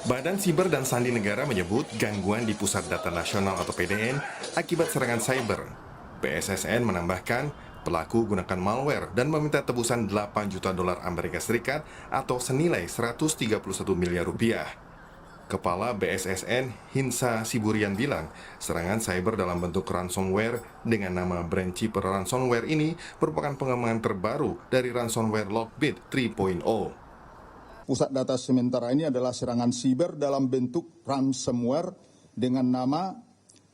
Badan Siber dan Sandi Negara menyebut gangguan di Pusat Data Nasional atau PDN akibat serangan cyber. BSSN menambahkan pelaku gunakan malware dan meminta tebusan 8 juta dolar Amerika Serikat atau senilai 131 miliar rupiah. Kepala BSSN Hinsa Siburian bilang, serangan cyber dalam bentuk ransomware dengan nama Brainkeeper Ransomware ini merupakan pengembangan terbaru dari ransomware Lockbit 3.0. Pusat data sementara ini adalah serangan siber dalam bentuk ransomware dengan nama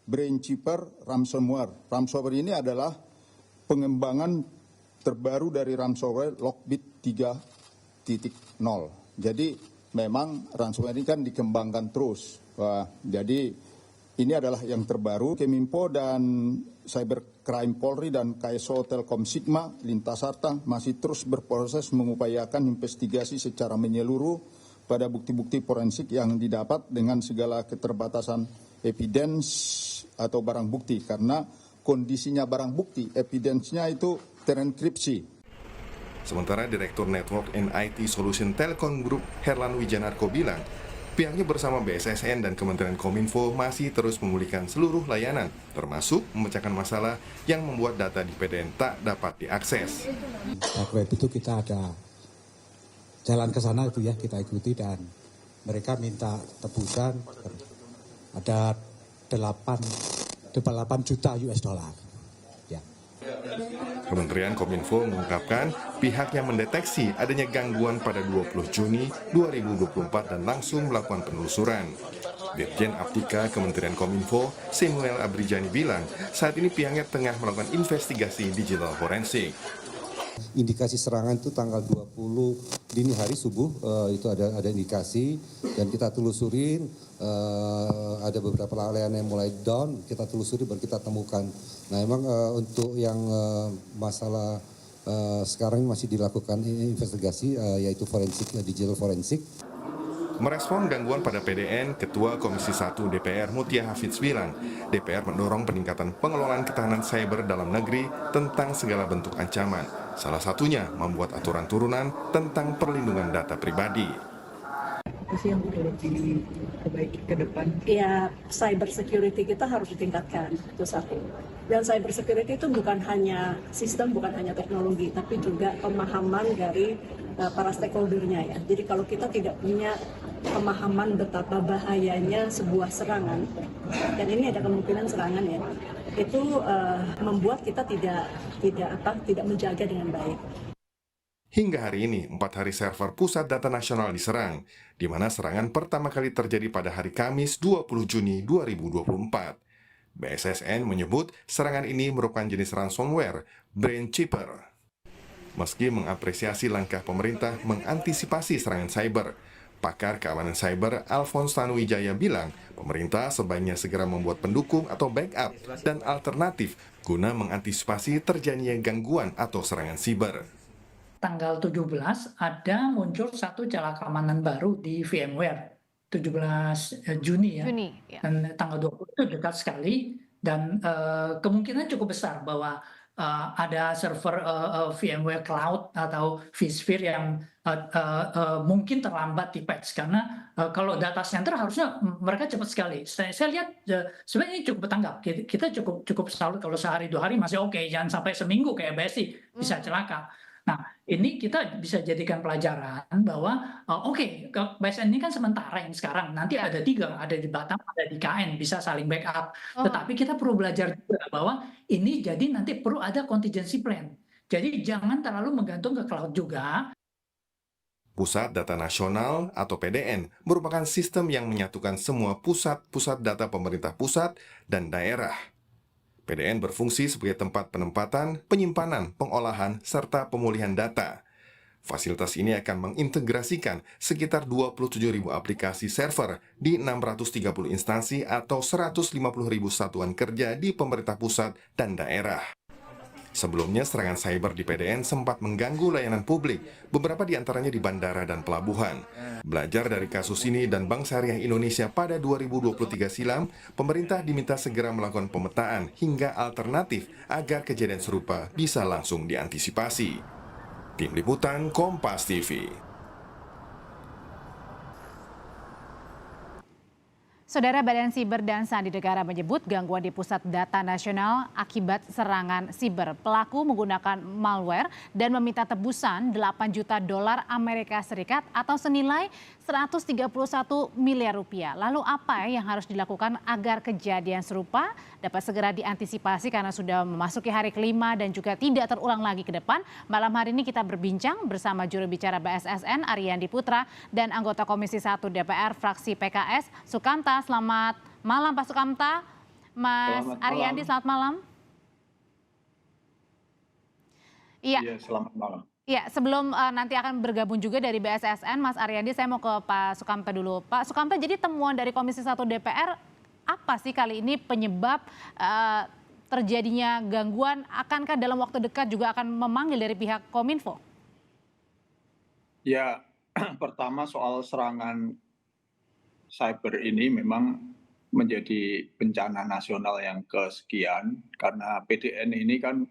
Brainkeeper Ransomware. Ransomware ini adalah pengembangan terbaru dari ransomware Lockbit 3.0. Jadi memang ransomware ini kan dikembangkan terus. Jadi ini adalah yang terbaru. Keminfo dan Cybercrime Polri dan KSO Telkom Sigma Lintas Sarta masih terus berproses mengupayakan investigasi secara menyeluruh pada bukti-bukti forensik yang didapat dengan segala keterbatasan evidence atau barang bukti, karena kondisinya barang bukti, evidence-nya itu terenkripsi. Sementara Direktur Network and IT Solution Telkom Group Herlan Wijanarko bilang, pihaknya bersama BSSN dan Kementerian Kominfo masih terus memulihkan seluruh layanan, termasuk memecahkan masalah yang membuat data di PDN tak dapat diakses. Web itu kita ada jalan ke sana itu ya, kita ikuti dan mereka minta tebusan ada 8 juta US dollar. Ya. Kementerian Kominfo mengungkapkan pihaknya mendeteksi adanya gangguan pada 20 Juni 2024 dan langsung melakukan penelusuran. Dirjen Aptika Kementerian Kominfo, Samuel Abrijani bilang, saat ini pihaknya tengah melakukan investigasi digital forensik. Indikasi serangan itu tanggal 20 dini hari subuh, itu ada indikasi dan kita telusurin, ada beberapa layanan yang mulai down, kita telusuri baru kita temukan. Nah emang untuk yang masalah sekarang masih dilakukan investigasi, yaitu forensik, digital forensik. Merespon gangguan pada PDN, Ketua Komisi 1 DPR Mutia Hafidz bilang, DPR mendorong peningkatan pengelolaan ketahanan cyber dalam negeri tentang segala bentuk ancaman. Salah satunya membuat aturan turunan tentang perlindungan data pribadi. Apa sih yang perlu diperbaiki ke depan? Ya, cyber security kita harus ditingkatkan, itu satu. Dan cyber security itu bukan hanya sistem, bukan hanya teknologi, tapi juga pemahaman dari para stakeholder-nya ya. Jadi kalau kita tidak punya pemahaman betapa bahayanya sebuah serangan, dan ini ada kemungkinan serangan ya, itu membuat kita tidak menjaga dengan baik. Hingga hari ini, 4 hari server Pusat Data Nasional diserang, di mana serangan pertama kali terjadi pada hari Kamis 20 Juni 2024. BSSN menyebut serangan ini merupakan jenis ransomware Brainkeeper. Meski mengapresiasi langkah pemerintah mengantisipasi serangan cyber, pakar keamanan cyber Alphonse Tanuwijaya bilang pemerintah sebaiknya segera membuat pendukung atau backup dan alternatif guna mengantisipasi terjadinya gangguan atau serangan siber. Tanggal 17 ada muncul satu celah keamanan baru di VMware, 17 Juni ya. Dan tanggal 20 itu dekat sekali dan kemungkinan cukup besar bahwa ada server VMware Cloud atau vSphere yang mungkin terlambat di patch karena kalau data center harusnya mereka cepat sekali. Saya lihat sebenarnya ini cukup bertanggap. Kita cukup salut kalau sehari 2 hari masih oke, jangan sampai seminggu kayak BSI bisa celaka. Nah, ini kita bisa jadikan pelajaran bahwa BSN ini kan sementara yang sekarang, nanti ada 3, ada di Batam, ada di KN, bisa saling backup. Tetapi kita perlu belajar juga bahwa ini jadi nanti perlu ada contingency plan. Jadi jangan terlalu menggantung ke cloud juga. Pusat Data Nasional atau PDN merupakan sistem yang menyatukan semua pusat-pusat data pemerintah pusat dan daerah. PDN berfungsi sebagai tempat penempatan, penyimpanan, pengolahan, serta pemulihan data. Fasilitas ini akan mengintegrasikan sekitar 27.000 aplikasi server di 630 instansi atau 150.000 satuan kerja di pemerintah pusat dan daerah. Sebelumnya, serangan cyber di PDN sempat mengganggu layanan publik, beberapa di antaranya di bandara dan pelabuhan. Belajar dari kasus ini dan Bank Syariah Indonesia pada 2023 silam, pemerintah diminta segera melakukan pemetaan hingga alternatif agar kejadian serupa bisa langsung diantisipasi. Tim Liputan Kompas TV. Saudara Badan Siber dan Sandi Negara menyebut gangguan di pusat data nasional akibat serangan siber. Pelaku menggunakan malware dan meminta tebusan 8 juta dolar Amerika Serikat atau senilai 131 miliar rupiah. Lalu apa yang harus dilakukan agar kejadian serupa dapat segera diantisipasi karena sudah memasuki hari kelima dan juga tidak terulang lagi ke depan? Malam hari ini kita berbincang bersama juru bicara BSSN Ariandi Putra dan anggota Komisi 1 DPR fraksi PKS Sukamta. Selamat malam Pak Sukamta. Mas Ariandi, selamat malam. Iya, selamat malam. Iya, sebelum nanti akan bergabung juga dari BSSN, Mas Ariandi, saya mau ke Pak Sukamta dulu. Pak Sukamta, jadi temuan dari Komisi 1 DPR apa sih kali ini penyebab terjadinya gangguan? Akankah dalam waktu dekat juga akan memanggil dari pihak Kominfo? Ya, pertama soal serangan cyber ini memang menjadi bencana nasional yang kesekian karena PDN ini kan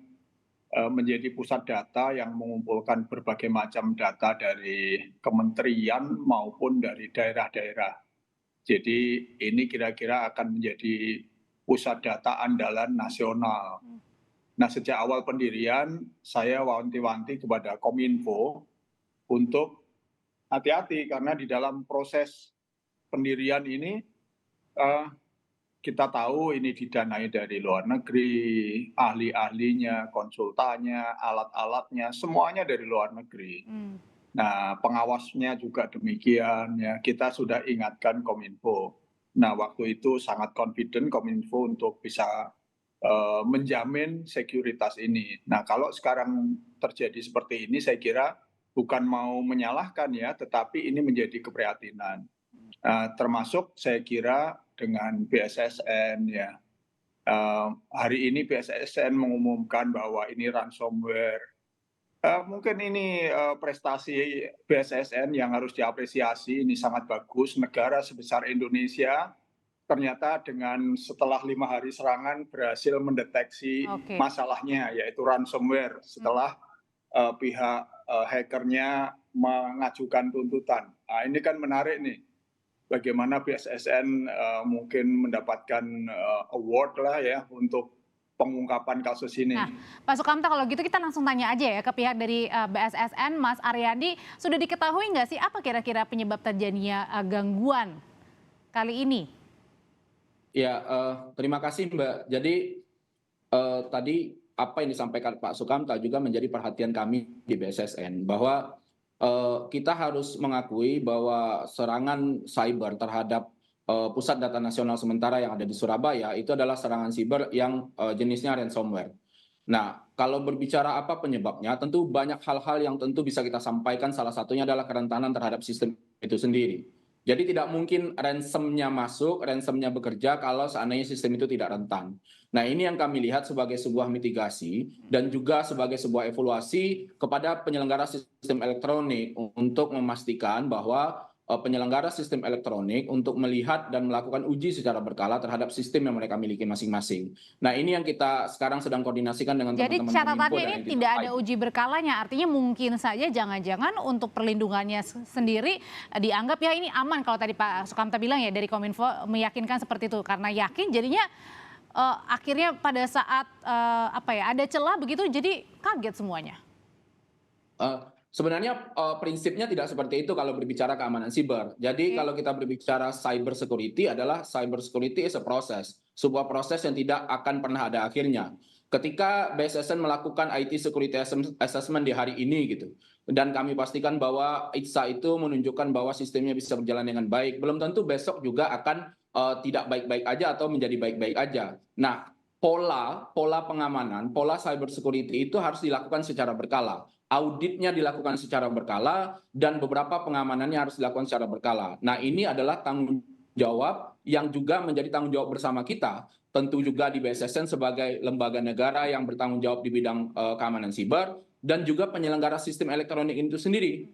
menjadi pusat data yang mengumpulkan berbagai macam data dari kementerian maupun dari daerah-daerah. Jadi ini kira-kira akan menjadi pusat data andalan nasional. Nah, sejak awal pendirian saya wanti-wanti kepada Kominfo untuk hati-hati karena di dalam proses pendirian ini kita tahu ini didanai dari luar negeri, ahli-ahlinya, konsultannya, alat-alatnya, semuanya dari luar negeri. Nah, pengawasnya juga demikian ya. Kita sudah ingatkan Kominfo. Nah, waktu itu sangat confident Kominfo untuk bisa menjamin sekuritas ini. Nah, kalau sekarang terjadi seperti ini, saya kira bukan mau menyalahkan ya, tetapi ini menjadi keprihatinan. Termasuk saya kira dengan BSSN ya. Hari ini BSSN mengumumkan bahwa ini ransomware. Mungkin ini prestasi BSSN yang harus diapresiasi, ini sangat bagus. Negara sebesar Indonesia ternyata dengan setelah 5 hari serangan berhasil mendeteksi masalahnya, yaitu ransomware setelah pihak hackernya mengajukan tuntutan. Nah, ini kan menarik nih. Bagaimana BSSN mungkin mendapatkan award lah ya untuk pengungkapan kasus ini. Nah, Pak Sukamta, kalau gitu kita langsung tanya aja ya ke pihak dari BSSN, Mas Ariandi, sudah diketahui nggak sih apa kira-kira penyebab terjadinya gangguan kali ini? Ya, terima kasih Mbak. Jadi tadi apa yang disampaikan Pak Sukamta juga menjadi perhatian kami di BSSN bahwa kita harus mengakui bahwa serangan cyber terhadap pusat data nasional sementara yang ada di Surabaya itu adalah serangan cyber yang jenisnya ransomware. Nah, kalau berbicara apa penyebabnya, tentu banyak hal-hal yang tentu bisa kita sampaikan. Salah satunya adalah kerentanan terhadap sistem itu sendiri. Jadi tidak mungkin ransomnya masuk, ransomnya bekerja kalau seandainya sistem itu tidak rentan. Nah, ini yang kami lihat sebagai sebuah mitigasi dan juga sebagai sebuah evaluasi kepada penyelenggara sistem elektronik untuk memastikan bahwa penyelenggara sistem elektronik untuk melihat dan melakukan uji secara berkala terhadap sistem yang mereka miliki masing-masing. Nah, ini yang kita sekarang sedang koordinasikan dengan teman-teman. Jadi catatannya ini tidak ada uji berkalanya, artinya mungkin saja jangan-jangan untuk perlindungannya sendiri dianggap ya ini aman. Kalau tadi Pak Sukamta bilang ya dari Kominfo meyakinkan seperti itu karena yakin jadinya akhirnya pada saat ada celah begitu jadi kaget semuanya. Sebenarnya prinsipnya tidak seperti itu kalau berbicara keamanan siber. Jadi kalau kita berbicara cyber security adalah cyber security is a process. Sebuah proses yang tidak akan pernah ada akhirnya. Ketika BSSN melakukan IT security assessment di hari ini gitu. Dan kami pastikan bahwa ITSA itu menunjukkan bahwa sistemnya bisa berjalan dengan baik. Belum tentu besok juga akan tidak baik-baik aja atau menjadi baik-baik aja. Nah, pola pengamanan, pola cyber security itu harus dilakukan secara berkala. Auditnya dilakukan secara berkala dan beberapa pengamanannya harus dilakukan secara berkala. Nah, ini adalah tanggung jawab yang juga menjadi tanggung jawab bersama kita. Tentu juga di BSSN sebagai lembaga negara yang bertanggung jawab di bidang keamanan siber dan juga penyelenggara sistem elektronik itu sendiri.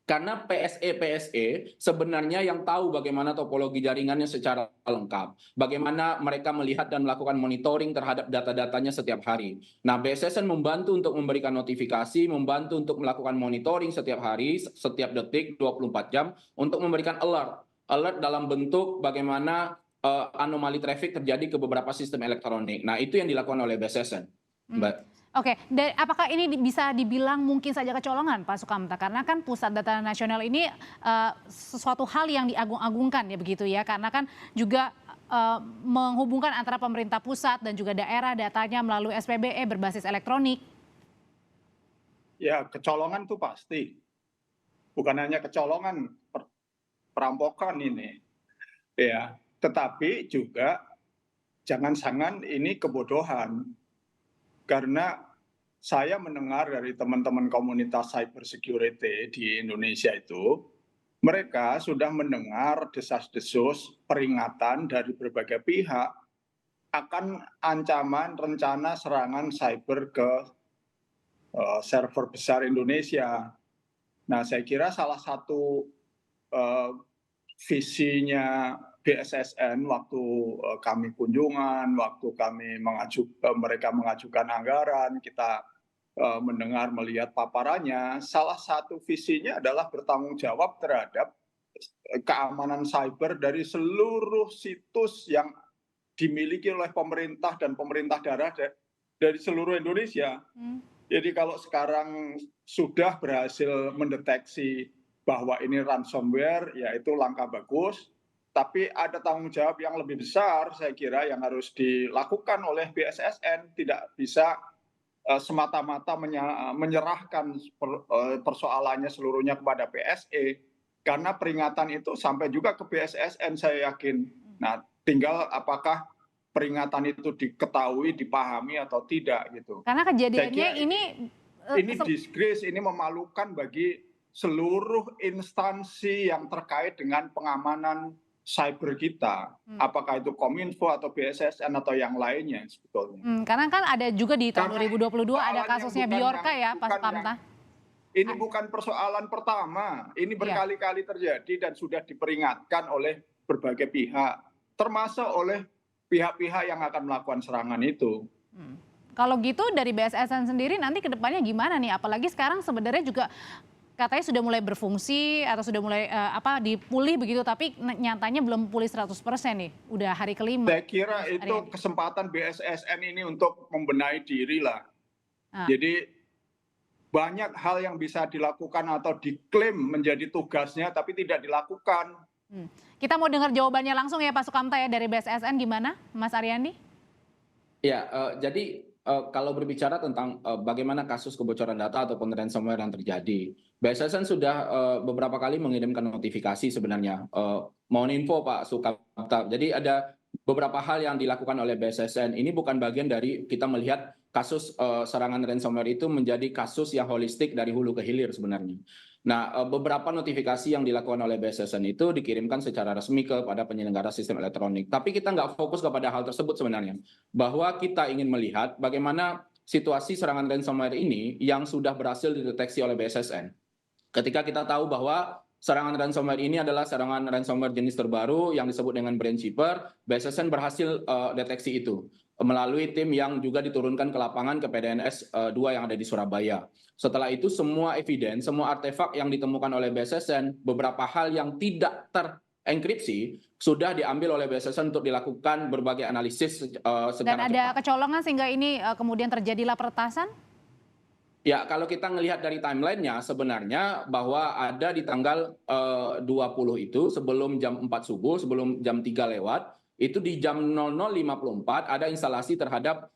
Karena PSE sebenarnya yang tahu bagaimana topologi jaringannya secara lengkap. Bagaimana mereka melihat dan melakukan monitoring terhadap data-datanya setiap hari. Nah, BSSN membantu untuk memberikan notifikasi, membantu untuk melakukan monitoring setiap hari, setiap detik, 24 jam, untuk memberikan alert. Alert dalam bentuk bagaimana anomali traffic terjadi ke beberapa sistem elektronik. Nah, itu yang dilakukan oleh BSSN, Mbak. Oke, apakah ini bisa dibilang mungkin saja kecolongan, Pak Sukamta? Karena kan Pusat Data Nasional ini sesuatu hal yang diagung-agungkan ya begitu ya, karena kan juga menghubungkan antara pemerintah pusat dan juga daerah datanya melalui SPBE berbasis elektronik. Ya, kecolongan itu pasti. Bukan hanya kecolongan, perampokan ini. Ya, tetapi juga jangan-jangan ini kebodohan. Karena saya mendengar dari teman-teman komunitas cyber security di Indonesia itu, mereka sudah mendengar desas-desus peringatan dari berbagai pihak akan ancaman rencana serangan cyber ke server besar Indonesia. Nah, saya kira salah satu visinya BSSN waktu kami kunjungan, waktu kami mereka mengajukan anggaran, kita mendengar melihat paparannya, salah satu visinya adalah bertanggung jawab terhadap keamanan cyber dari seluruh situs yang dimiliki oleh pemerintah dan pemerintah daerah dari seluruh Indonesia. Jadi kalau sekarang sudah berhasil mendeteksi bahwa ini ransomware, ya itu langkah bagus. Tapi ada tanggung jawab yang lebih besar, saya kira, yang harus dilakukan oleh BSSN. Tidak bisa semata-mata menyerahkan persoalannya seluruhnya kepada PSE. Karena peringatan itu sampai juga ke BSSN, saya yakin. Nah, tinggal apakah peringatan itu diketahui, dipahami atau tidak gitu. Karena kejadiannya ini disgrace, ini memalukan bagi seluruh instansi yang terkait dengan pengamanan cyber kita, apakah itu Kominfo atau BSSN atau yang lainnya sebetulnya. Karena kan ada juga di tahun 2022 ada kasusnya Bjorka ya, Pak Sukamta. Ini bukan persoalan pertama, ini berkali-kali terjadi dan sudah diperingatkan oleh berbagai pihak, termasuk oleh pihak-pihak yang akan melakukan serangan itu. Kalau gitu dari BSSN sendiri nanti ke depannya gimana nih? Apalagi sekarang sebenarnya juga katanya sudah mulai berfungsi atau sudah mulai dipulih begitu, tapi nyatanya belum pulih 100% nih. Udah hari kelima. Saya kira itu kesempatan BSSN ini untuk membenahi diri lah. Jadi banyak hal yang bisa dilakukan atau diklaim menjadi tugasnya tapi tidak dilakukan. Kita mau dengar jawabannya langsung ya Pak Sukamta ya dari BSSN, gimana Mas Aryandi? Ya, jadi kalau berbicara tentang bagaimana kasus kebocoran data ataupun ransomware yang terjadi, BSSN sudah beberapa kali mengirimkan notifikasi sebenarnya. Mohon info Pak Sukamta. Jadi ada beberapa hal yang dilakukan oleh BSSN. Ini bukan bagian dari kita melihat kasus serangan ransomware itu menjadi kasus yang holistik dari hulu ke hilir sebenarnya. Nah, beberapa notifikasi yang dilakukan oleh BSSN itu dikirimkan secara resmi kepada penyelenggara sistem elektronik. Tapi kita nggak fokus kepada hal tersebut sebenarnya. Bahwa kita ingin melihat bagaimana situasi serangan ransomware ini yang sudah berhasil dideteksi oleh BSSN. Ketika kita tahu bahwa serangan ransomware ini adalah serangan ransomware jenis terbaru yang disebut dengan Brainkeeper, BSSN berhasil deteksi itu melalui tim yang juga diturunkan ke lapangan ke PDNS 2 yang ada di Surabaya. Setelah itu semua evidence, semua artefak yang ditemukan oleh BSSN, beberapa hal yang tidak terenkripsi sudah diambil oleh BSSN untuk dilakukan berbagai analisis secara cepat. Dan ada kecolongan sehingga ini kemudian terjadilah peretasan? Ya, kalau kita melihat dari timelinenya sebenarnya bahwa ada di tanggal 20 itu sebelum jam 4 subuh, sebelum jam 3 lewat, itu di jam 00.54 ada instalasi terhadap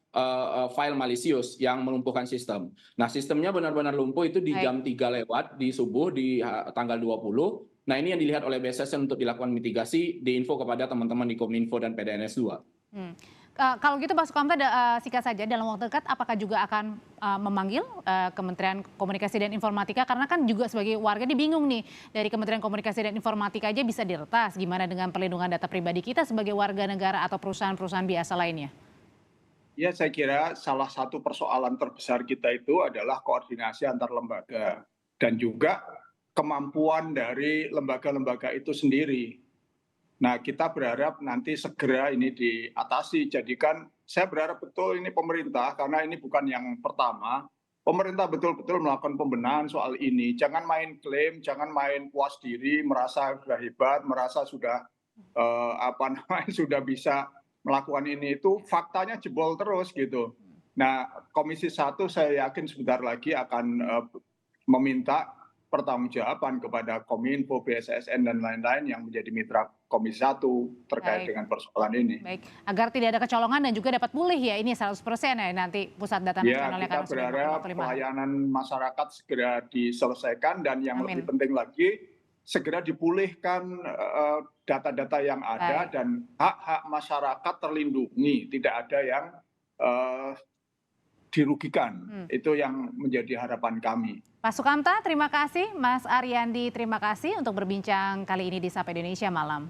file malisius yang melumpuhkan sistem. Nah, sistemnya benar-benar lumpuh itu di jam 3 lewat di subuh di tanggal 20. Nah, ini yang dilihat oleh BSSN untuk dilakukan mitigasi, diinfo kepada teman-teman di Kominfo dan PDNS 2. Kalau gitu Pak Sukamta, singkat saja dalam waktu dekat apakah juga akan memanggil Kementerian Komunikasi dan Informatika, karena kan juga sebagai warga bingung nih, dari Kementerian Komunikasi dan Informatika aja bisa diretas, gimana dengan perlindungan data pribadi kita sebagai warga negara atau perusahaan-perusahaan biasa lainnya? Ya, saya kira salah satu persoalan terbesar kita itu adalah koordinasi antar lembaga dan juga kemampuan dari lembaga-lembaga itu sendiri. Nah, kita berharap nanti segera ini diatasi. Jadikan saya berharap betul ini pemerintah, karena ini bukan yang pertama, pemerintah betul-betul melakukan pembenahan soal ini. Jangan main klaim, jangan main puas diri, merasa sudah hebat, merasa sudah sudah bisa melakukan ini, itu faktanya jebol terus gitu. Nah, Komisi 1 saya yakin sebentar lagi akan meminta pertanggungjawaban kepada Kominfo, BSSN dan lain-lain yang menjadi mitra Komisi 1 terkait dengan persoalan ini. Baik, agar tidak ada kecolongan dan juga dapat pulih ya ini 100% ya nanti Pusat Data Nasional Ya, kita berharap pelayanan masyarakat segera diselesaikan dan yang lebih penting lagi segera dipulihkan data-data yang ada dan hak-hak masyarakat terlindungi, tidak ada yang dirugikan. Itu yang menjadi harapan kami. Pak Sukamta, terima kasih. Mas Ariandi, terima kasih untuk berbincang kali ini di Sapa Indonesia Malam.